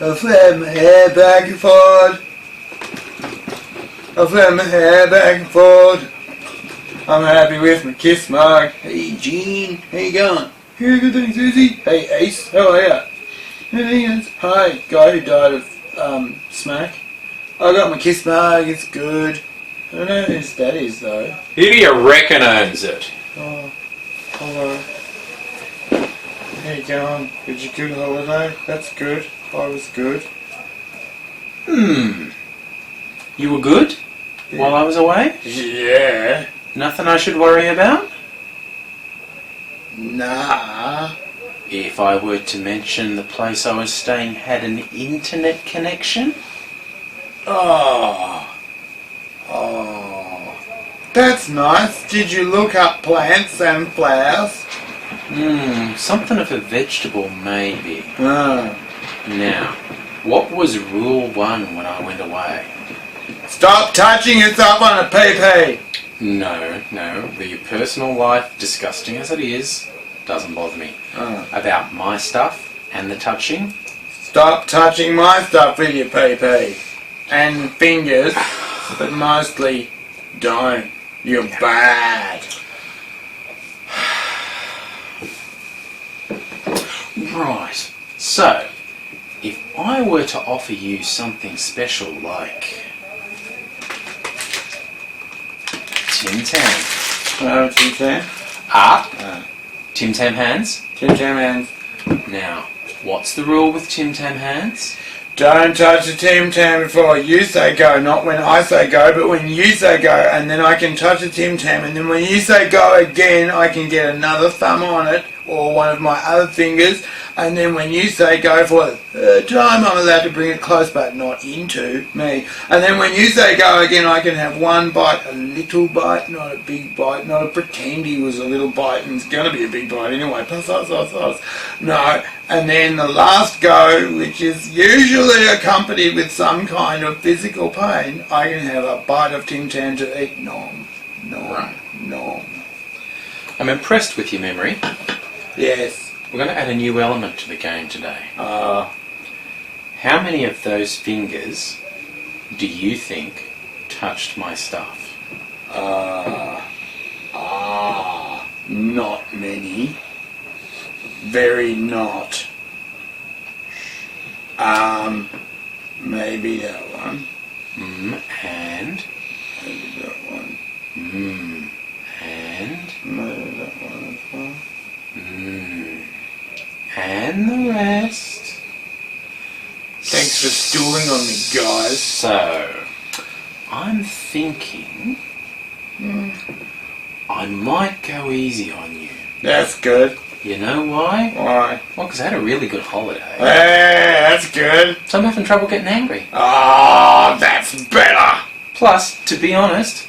I'll flap my hair back and forth. I'll flap my hair back and forth. I'm happy with my kiss mug. Hey Gene, how you going? Yeah, good thanks, Susie. Hey Ace, how are ya? Hi, guy who died of smack. I got my kiss mug, it's good. I don't know whose that is though. Who do you reckon owns it? Oh, hello. How you going? Did you good holiday? That's good. I was good. You were good? Yeah. While I was away? Yeah. Nothing I should worry about? Nah. If I were to mention the place I was staying had an internet connection? Oh. That's nice. Did you look up plants and flowers? Something of a vegetable maybe. Oh. Now, what was rule 1 when I went away? Stop touching yourself on a pee-pee. No. The personal life, disgusting as it is, doesn't bother me. About my stuff and the touching? Stop touching my stuff with your pee-pee. And fingers, but mostly don't. You're bad. Right. So, if I were to offer you something special like Tim Tam. Tim Tam? Tim Tam hands. Tim Tam hands. Now, what's the rule with Tim Tam hands? Don't touch the Tim Tam before you say go, not when I say go, but when you say go, and then I can touch the Tim Tam, and then when you say go again, I can get another thumb on it, or one of my other fingers, and then when you say go for the third time, I'm allowed to bring it close, but not into me. And then when you say go again, I can have one bite, a little bite, not a big bite, not a pretend he was a little bite, and it's going to be a big bite anyway. No. And then the last go, which is usually accompanied with some kind of physical pain, I can have a bite of Tim Tam to eat. Nom. I'm impressed with your memory. Yes. We're going to add a new element to the game today. How many of those fingers do you think touched my stuff? Not many. Very not. Maybe that one. And? Maybe that one. And? Maybe that one as well. And the rest. Thanks for stooling on me, guys. So, I'm thinking I might go easy on you. That's good. You know why? Why? Well, because I had a really good holiday. Hey, that's good. So I'm having trouble getting angry. Oh, that's better. Plus, to be honest,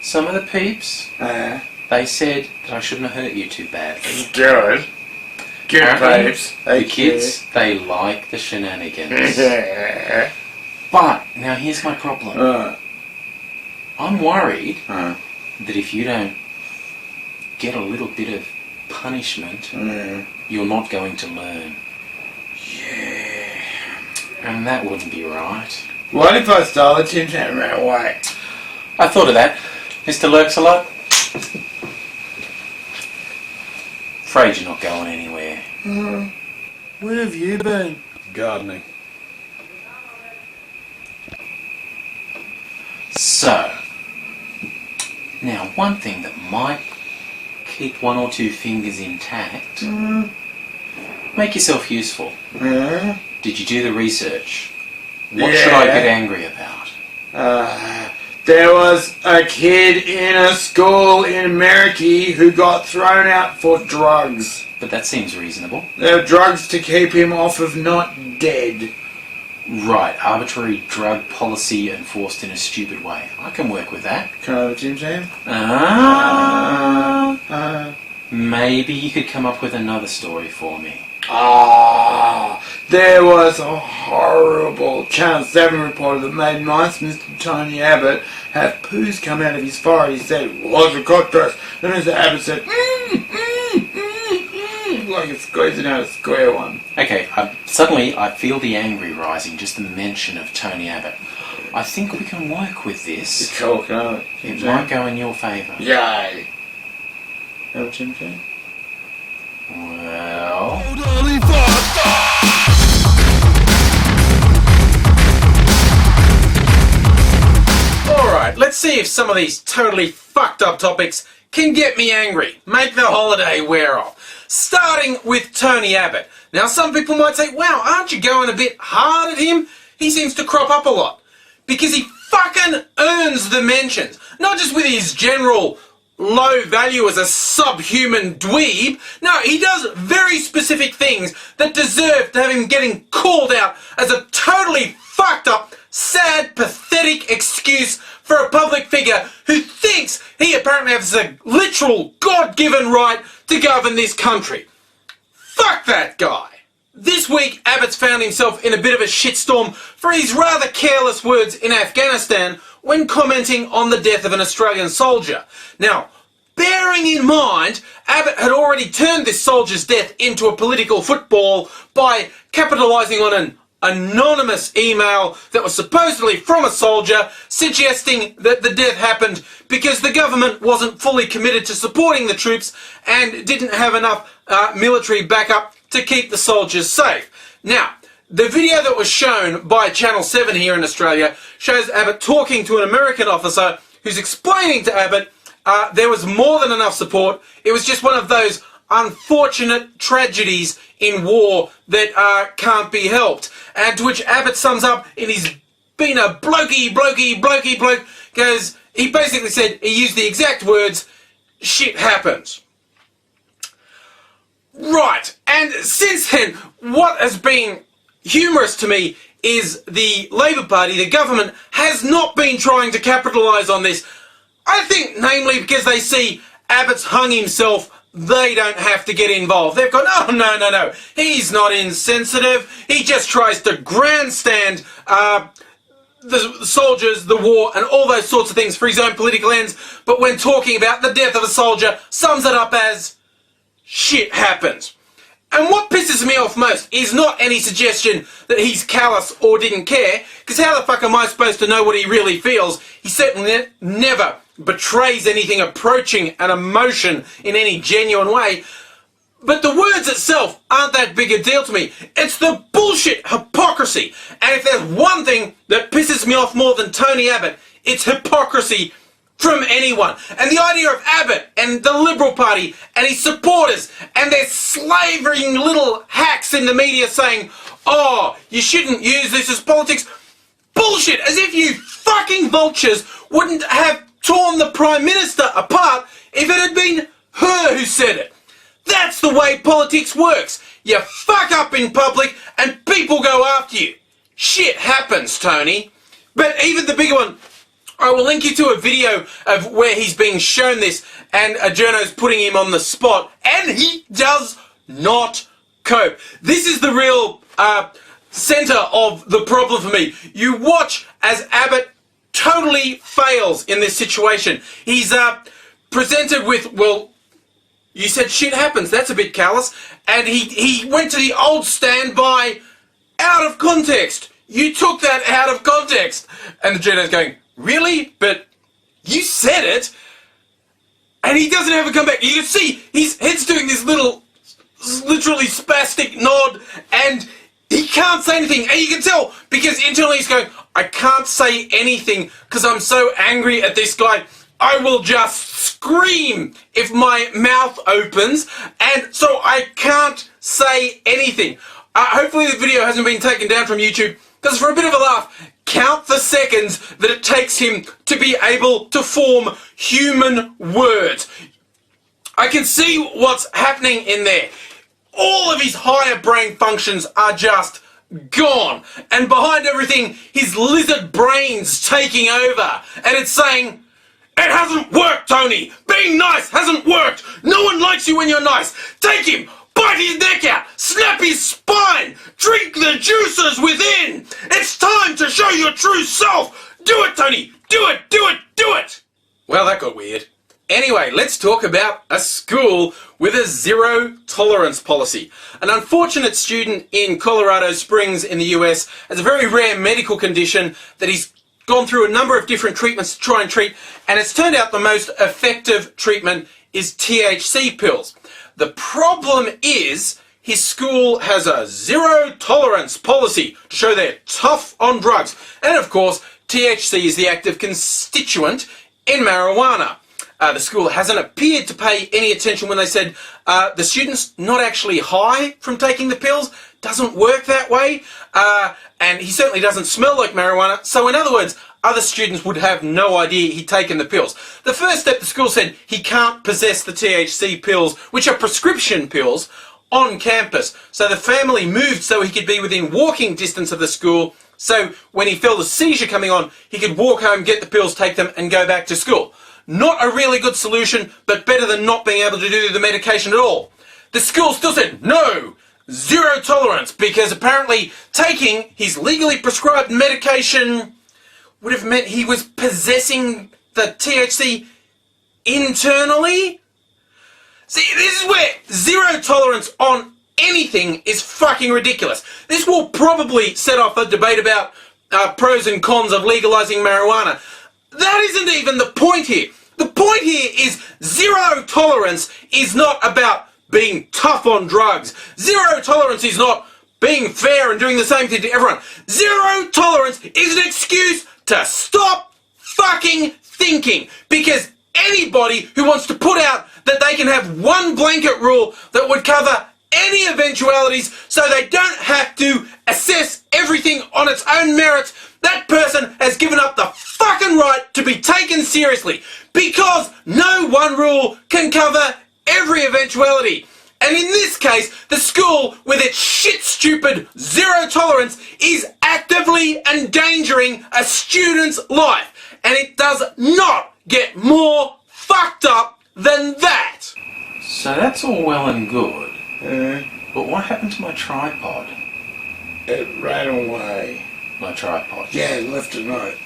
some of the peeps, they said that I shouldn't have hurt you too badly. Good. Good, babes. The kids, they like the shenanigans. But, now here's my problem. I'm worried that if you don't get a little bit of punishment, you're not going to learn. Yeah. And that wouldn't be right. What if I stole the Tim Tam and ran away? I thought of that. Mr. Lurks-a-lot. Afraid you're not going anywhere. Where have you been? Gardening. So, now one thing that might keep one or two fingers intact, make yourself useful. Did you do the research? What should I get angry about? There was a kid in a school in America who got thrown out for drugs. But that seems reasonable. There were drugs to keep him off of not dead. Right, arbitrary drug policy enforced in a stupid way. I can work with that. Can I have a Tim Tam? Maybe you could come up with another story for me. There was a horrible Channel 7 reporter that made nice Mr. Tony Abbott have poos come out of his forehead. He said, "What's a cockroach?" Then Mr. Abbott said, like it's squeezing out a square one. Okay, suddenly I feel the angry rising, just the mention of Tony Abbott. I think we can work with this. It's cool, can't it? It might go in your favour. Yay! Have a Tim Tam? Well... Alright, let's see if some of these totally fucked up topics can get me angry, make the holiday wear off. Starting with Tony Abbott. Now some people might say, wow, aren't you going a bit hard at him? He seems to crop up a lot. Because he fucking earns the mentions. Not just with his general low value as a subhuman dweeb. No, he does very specific things that deserve to have him getting called out as a totally fucked up, sad, pathetic excuse for a public figure who thinks he apparently has a literal God-given right to govern this country. Fuck that guy. This week, Abbott's found himself in a bit of a shitstorm for his rather careless words in Afghanistan when commenting on the death of an Australian soldier. Now, bearing in mind, Abbott had already turned this soldier's death into a political football by capitalising on an anonymous email that was supposedly from a soldier suggesting that the death happened because the government wasn't fully committed to supporting the troops and didn't have enough military backup to keep the soldiers safe. Now, the video that was shown by Channel 7 here in Australia shows Abbott talking to an American officer who's explaining to Abbott there was more than enough support. It was just one of those unfortunate tragedies in war that can't be helped. And to which Abbott sums up in his being a blokey bloke, because he basically said, he used the exact words, shit happens. Right, and since then, what has been humorous to me is the Labour Party, the government, has not been trying to capitalise on this. I think, namely, because they see Abbott's hung himself, they don't have to get involved. They've gone, oh, no, he's not insensitive. He just tries to grandstand the soldiers, the war, and all those sorts of things for his own political ends. But when talking about the death of a soldier, sums it up as, shit happens. And what pisses me off most is not any suggestion that he's callous or didn't care, because how the fuck am I supposed to know what he really feels? He certainly never betrays anything approaching an emotion in any genuine way. But the words itself aren't that big a deal to me. It's the bullshit hypocrisy. And if there's one thing that pisses me off more than Tony Abbott, it's hypocrisy from anyone. And the idea of Abbott and the Liberal Party and his supporters and their slavering little hacks in the media saying, oh, you shouldn't use this as politics. Bullshit! As if you fucking vultures wouldn't have torn the Prime Minister apart if it had been her who said it. That's the way politics works. You fuck up in public and people go after you. Shit happens, Tony. But even the bigger one, I will link you to a video of where he's being shown this and a journo's putting him on the spot and he does not cope. This is the real centre of the problem for me. You watch as Abbott totally fails in this situation. He's presented with, well, you said shit happens, that's a bit callous, and he went to the old standby out of context. You took that out of context. And the journo's going, really? But you said it. And he doesn't have a comeback. You can see his head's doing this little, literally spastic nod, and he can't say anything. And you can tell, because internally he's going, I can't say anything because I'm so angry at this guy. I will just scream if my mouth opens, and so I can't say anything. Hopefully the video hasn't been taken down from YouTube, because for a bit of a laugh, count the seconds that it takes him to be able to form human words. I can see what's happening in there. All of his higher brain functions are just gone. And behind everything, his lizard brain's taking over. And it's saying, it hasn't worked, Tony. Being nice hasn't worked. No one likes you when you're nice. Take him. Bite his neck out, snap his spine, drink the juices within. It's time to show your true self. Do it, Tony. Do it, do it, do it. Well, that got weird. Anyway, let's talk about a school with a zero tolerance policy. An unfortunate student in Colorado Springs in the US has a very rare medical condition that he's gone through a number of different treatments to try and treat, and it's turned out the most effective treatment is THC pills. The problem is his school has a zero tolerance policy to show they're tough on drugs. And of course, THC is the active constituent in marijuana. The school hasn't appeared to pay any attention when they said the student's not actually high from taking the pills. Doesn't work that way. And he certainly doesn't smell like marijuana. So in other words, other students would have no idea he'd taken the pills. The first step, the school said he can't possess the THC pills, which are prescription pills, on campus. So the family moved so he could be within walking distance of the school. So when he felt a seizure coming on, he could walk home, get the pills, take them, and go back to school. Not a really good solution, but better than not being able to do the medication at all. The school still said no, zero tolerance, because apparently taking his legally prescribed medication would have meant he was possessing the THC internally. See, this is where zero tolerance on anything is fucking ridiculous. This will probably set off a debate about pros and cons of legalizing marijuana. That isn't even the point here. The point here is zero tolerance is not about being tough on drugs. Zero tolerance is not being fair and doing the same thing to everyone. Zero tolerance is an excuse to stop fucking thinking. Because anybody who wants to put out that they can have one blanket rule that would cover any eventualities so they don't have to assess everything on its own merits, that person has given up the fucking right to be taken seriously, because no one rule can cover every eventuality. And in this case, the school, with its shit stupid zero tolerance, is actively endangering a student's life. And it does not get more fucked up than that. So that's all well and good. But what happened to my tripod? It ran away. My tripod? Yeah, it left a note.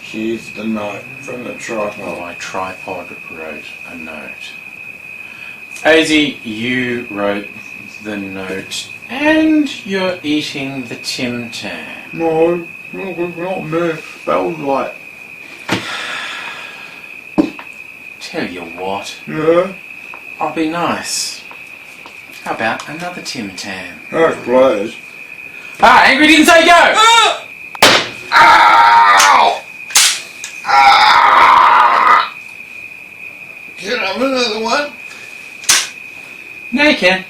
She used the note from the tripod. My tripod wrote a note. AIDzee, you wrote the note, and you're eating the Tim Tam. No, not me. That was like... Tell you what. Yeah? I'll be nice. How about another Tim Tam? That's close. Ah, Angry didn't say go! Ah! Ow! Ah! Can I have another one? No, you can.